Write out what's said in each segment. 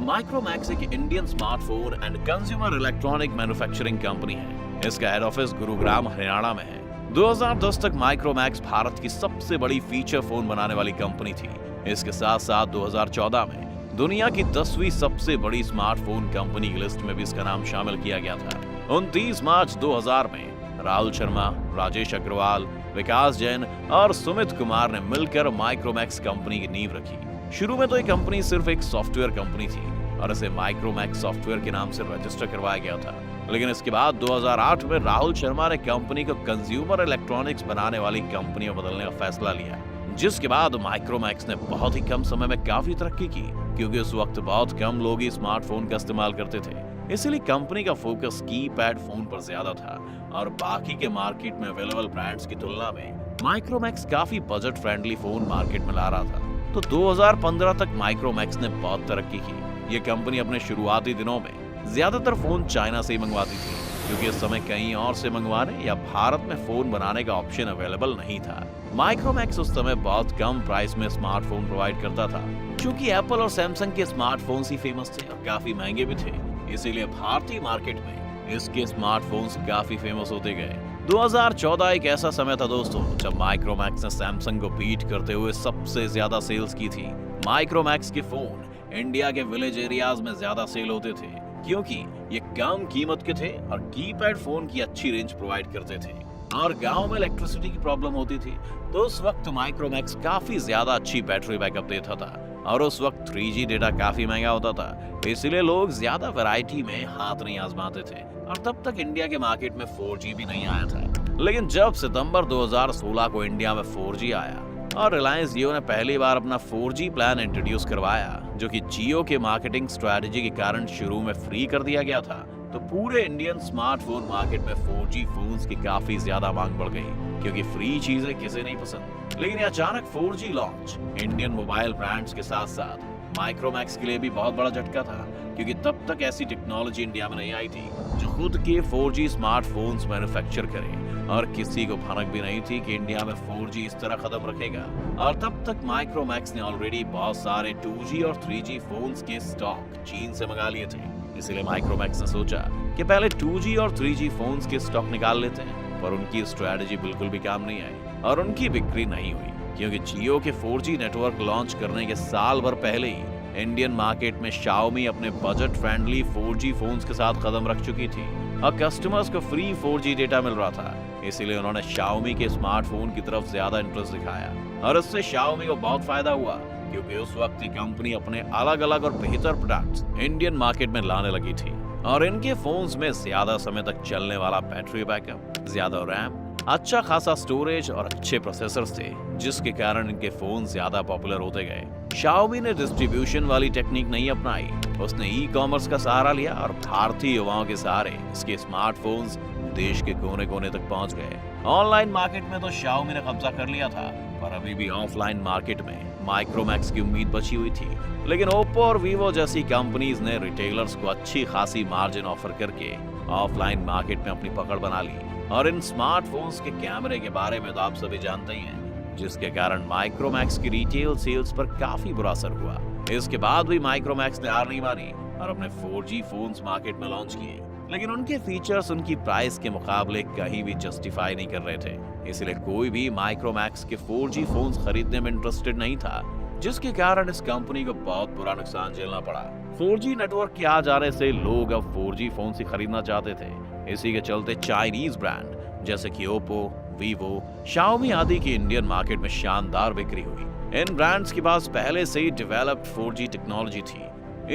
Micromax एक Indian smartphone and consumer electronic manufacturing company है। इसका हेड ऑफिस गुरुग्राम हरियाणा में है। 2010 तक माइक्रोमैक्स भारत की सबसे बड़ी फीचर फोन बनाने वाली कंपनी थी। इसके साथ साथ 2014 में दुनिया की 10वीं सबसे बड़ी स्मार्टफोन कंपनी की लिस्ट में भी इसका नाम शामिल किया गया था। 29 मार्च 2000 में राहुल शर्मा, राजेश अग्रवाल, विकास जैन और सुमित कुमार ने मिलकर माइक्रोमैक्स कंपनी की नींव रखी। शुरू में तो ये कंपनी सिर्फ एक सॉफ्टवेयर कंपनी थी और इसे माइक्रोमैक्स सॉफ्टवेयर के नाम से रजिस्टर करवाया गया था। लेकिन इसके बाद 2008 में राहुल शर्मा ने कंपनी को कंज्यूमर इलेक्ट्रॉनिक्स बनाने वाली कंपनी में बदलने का फैसला लिया, जिसके बाद माइक्रोमैक्स ने बहुत ही कम समय में काफी तरक्की की, क्योंकि उस वक्त बहुत कम लोग ही स्मार्टफोन का इस्तेमाल करते थे। इसलिए कंपनी का फोकस कीपैड फोन पर ज्यादा था और बाकी के मार्केट में अवेलेबल ब्रांड्स की तुलना में माइक्रोमैक्स काफी बजट फ्रेंडली फोन मार्केट में ला रहा था। तो 2015 तक माइक्रोमैक्स ने बहुत तरक्की की। ये कंपनी अपने शुरुआती दिनों में ज्यादातर फोन चाइना से ही मंगवाती थी, क्योंकि इस समय कहीं और से मंगवाने या भारत में फोन बनाने का ऑप्शन अवेलेबल नहीं था। माइक्रोमैक्स उस समय बहुत कम प्राइस में स्मार्टफोन प्रोवाइड करता था, क्योंकि एप्पल और सैमसंग के स्मार्टफोन्स ही फेमस थे और काफी महंगे भी थे। इसीलिए भारतीय मार्केट में इसके स्मार्टफोन्स काफी फेमस होते गए। 2014 एक ऐसा समय था दोस्तों, जब माइक्रोमैक्स ने सैमसंग को बीट करते हुए सबसे ज्यादा सेल्स की थी। माइक्रोमैक्स के फोन इंडिया के विलेज एरियाज में ज्यादा सेल होते थे, क्योंकि ये कम कीमत के थे और कीपैड फोन की अच्छी रेंज प्रोवाइड करते थे और गांव में इलेक्ट्रिसिटी की प्रॉब्लम होती थी, तो उस वक्त माइक्रोमैक्स काफी ज्यादा अच्छी बैटरी बैकअप देता था और उस वक्त 3G डेटा काफी महंगा होता था। इसलिए लोग ज्यादा वैरायटी में हाथ नहीं आजमाते थे और तब तक इंडिया के मार्केट में 4G भी नहीं आया था। लेकिन जब सितंबर 2016 को इंडिया में 4G आया और रिलायंस जियो ने पहली बार अपना 4G प्लान इंट्रोड्यूस करवाया, जो कि जियो के मार्केटिंग स्ट्रेटजी के कारण शुरू में फ्री कर दिया गया था, तो पूरे इंडियन स्मार्टफोन मार्केट में 4G फोन्स की काफी ज्यादा मांग बढ़ गई, क्योंकि फ्री चीजें किसे नहीं पसंद। लेकिन अचानक 4G launch Indian mobile brands के साथ साथ माइक्रोमैक्स के लिए भी बहुत बड़ा झटका था, क्योंकि तब तक ऐसी टेक्नोलॉजी इंडिया में नहीं आई थी जो खुद के 4G स्मार्टफोन्स मैन्युफैक्चर करे, और किसी को भनक भी नहीं थी कि इंडिया में 4G इस तरह कदम रखेगा। और तब तक माइक्रोमैक्स ने ऑलरेडी बहुत सारे 2G और 3G फोन्स के स्टॉक चीन से मंगा लिए थे। इसलिए माइक्रोमैक्स ने सोचा कि पहले 2G और 3G फोन्स के स्टॉक निकाल लेते हैं, पर उनकी स्ट्रेटजी बिल्कुल भी काम नहीं आई और उनकी बिक्री नहीं हुई, क्योंकि जियो के 4G नेटवर्क लॉन्च करने के साल भर पहले ही इंडियन मार्केट में Xiaomi अपने बजट फ्रेंडली 4G फोन्स के साथ कदम रख चुकी थी और कस्टमर्स को फ्री 4G डेटा मिल रहा था। इसीलिए उन्होंने Xiaomi के स्मार्टफोन की तरफ ज्यादा इंटरेस्ट दिखाया और इससे Xiaomi को बहुत फायदा हुआ, क्योंकि उस वक्त की कंपनी अपने अलग अलग और बेहतर प्रोडक्ट्स इंडियन मार्केट में लाने लगी थी और इनके फोन्स में ज्यादा समय तक चलने वाला बैटरी बैकअप, ज्यादा रैम, अच्छा खासा स्टोरेज और अच्छे प्रोसेसर्स थे, जिसके कारण इनके फोन ज्यादा पॉपुलर होते गए। Xiaomi ने डिस्ट्रीब्यूशन वाली टेक्निक नहीं अपनाई, उसने ई-कॉमर्स का सहारा लिया और भारतीय युवाओं के सहारे इसके स्मार्टफोन्स देश के कोने कोने तक पहुंच गए। ऑनलाइन मार्केट में तो Xiaomi ने कब्जा कर लिया था, पर अभी भी ऑफलाइन मार्केट में माइक्रोमैक्स की उम्मीद बची हुई थी। लेकिन Oppo और Vivo जैसी कंपनीज ने रिटेलर्स को अच्छी खासी मार्जिन ऑफर करके ऑफलाइन मार्केट में अपनी पकड़ बना ली। और इन स्मार्टफोन्स के कैमरे के बारे में तो आप सभी जानते ही हैं, जिसके कारण माइक्रोमैक्स की रिटेल सेल्स पर काफी बुरा असर हुआ। इसके बाद भी माइक्रोमैक्स ने हार नहीं मानी और अपने 4G फोन्स मार्केट में लॉन्च किए, लेकिन उनके फीचर्स उनकी प्राइस के मुकाबले कहीं भी जस्टिफाई नहीं कर रहे थे। इसलिए कोई भी माइक्रोमैक्स के 4G फोन्स खरीदने में इंटरेस्टेड नहीं था, जिसके कारण इस कंपनी को बहुत बुरा नुकसान झेलना पड़ा। 4G नेटवर्क के आ जाने से लोग अब 4G फोन ही खरीदना चाहते थे। इसी के चलते चाइनीज ब्रांड जैसे कि Oppo, Vivo, Xiaomi आदि की इंडियन मार्केट में शानदार बिक्री हुई। इन ब्रांड्स के पास पहले से ही डेवलप्ड 4G टेक्नोलॉजी थी,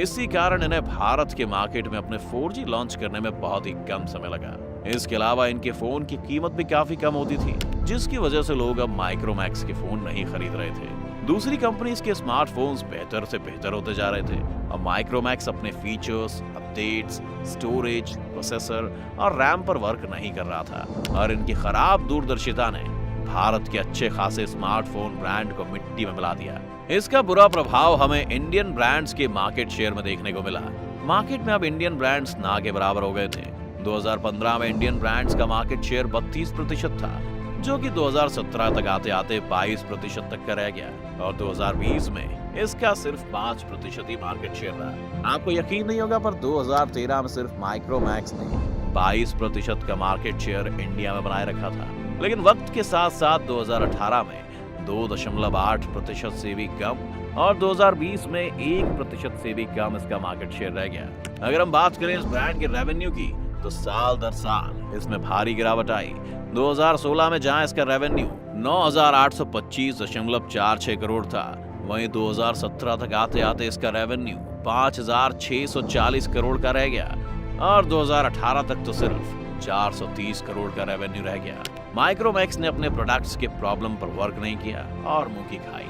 इसी कारण इन्हें भारत के मार्केट में अपने 4G लॉन्च करने में बहुत ही कम समय लगा। इसके अलावा इनके फोन की कीमत भी काफी कम होती थी, जिसकी वजह से लोग अब माइक्रोमैक्स के फोन नहीं खरीद रहे थे। दूसरी कंपनीज के स्मार्टफोन्स बेहतर से बेहतर होते जा रहे थे और माइक्रोमैक्स अपने फीचर्स, अपडेट्स, स्टोरेज, प्रोसेसर और रैम पर वर्क नहीं कर रहा था और इनकी खराब दूरदर्शिता ने भारत के अच्छे खासे स्मार्टफोन ब्रांड को मिट्टी में मिला दिया। इसका बुरा प्रभाव हमें इंडियन ब्रांड्स के मार्केट शेयर में देखने को मिला। मार्केट में अब इंडियन ब्रांड्स ना के बराबर हो गए थे। 2015 में इंडियन ब्रांड्स का मार्केट शेयर 32% था, जो कि 2017 तक आते आते 22% तक का रह गया और 2020 में इसका सिर्फ 5% ही मार्केट शेयर रहा। आपको यकीन नहीं होगा पर 2013 में सिर्फ माइक्रोमैक्स ने 22% का मार्केट शेयर इंडिया में बनाए रखा था, लेकिन वक्त के साथ साथ 2018 में 2.8% से भी कम और 2020 में 1% से भी कम इसका मार्केट शेयर रह गया। अगर हम बात करें इस ब्रांड के रेवेन्यू की तो साल दर साल इसमें भारी गिरावट आई। 2016 में जहां इसका रेवेन्यू 9,825.46 करोड़ था, वहीं 2017 तक आते आते इसका रेवेन्यू 5,640 करोड़ का रह गया और 2018 तक तो सिर्फ 430 करोड़ का रेवेन्यू रह गया। माइक्रोमैक्स ने अपने प्रोडक्ट्स के प्रॉब्लम पर वर्क नहीं किया और मुंह की खाई।